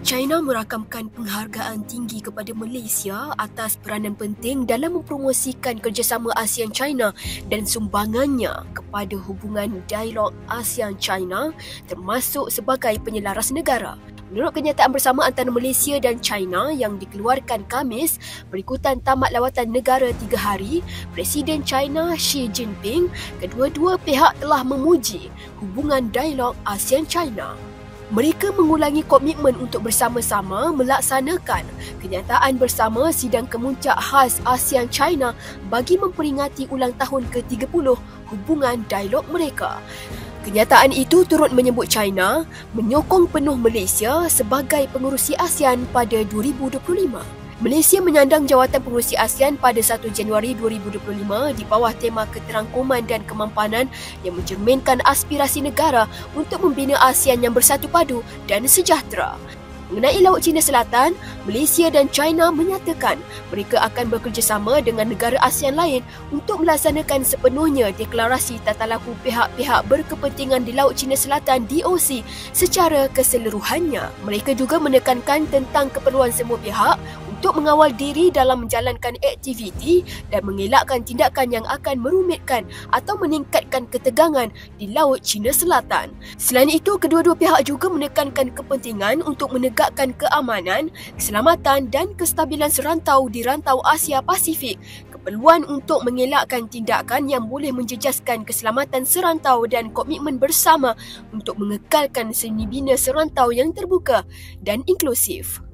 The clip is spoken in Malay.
China merakamkan penghargaan tinggi kepada Malaysia atas peranan penting dalam mempromosikan kerjasama ASEAN-China dan sumbangannya kepada hubungan dialog ASEAN-China termasuk sebagai penyelaras negara. Menurut kenyataan bersama antara Malaysia dan China yang dikeluarkan Khamis berikutan tamat lawatan negara 3 hari, Presiden China Xi Jinping, kedua-dua pihak telah memuji hubungan dialog ASEAN-China. Mereka mengulangi komitmen untuk bersama-sama melaksanakan kenyataan bersama sidang kemuncak khas ASEAN-China bagi memperingati ulang tahun ke-30 hubungan dialog mereka. Kenyataan itu turut menyebut China menyokong penuh Malaysia sebagai pengerusi ASEAN pada 2025. Malaysia menyandang jawatan pengerusi ASEAN pada 1 Januari 2025 di bawah tema keterangkuman dan kemampanan yang mencerminkan aspirasi negara untuk membina ASEAN yang bersatu padu dan sejahtera. Mengenai Laut Cina Selatan, Malaysia dan China menyatakan mereka akan bekerjasama dengan negara ASEAN lain untuk melaksanakan sepenuhnya deklarasi tata laku pihak-pihak berkepentingan di Laut Cina Selatan DOC secara keseluruhannya. Mereka juga menekankan tentang keperluan semua pihak untuk mengawal diri dalam menjalankan aktiviti dan mengelakkan tindakan yang akan merumitkan atau meningkatkan ketegangan di Laut Cina Selatan. Selain itu, kedua-dua pihak juga menekankan kepentingan untuk menegakkan keamanan, keselamatan dan kestabilan serantau di rantau Asia Pasifik, keperluan untuk mengelakkan tindakan yang boleh menjejaskan keselamatan serantau dan komitmen bersama untuk mengekalkan seni bina serantau yang terbuka dan inklusif.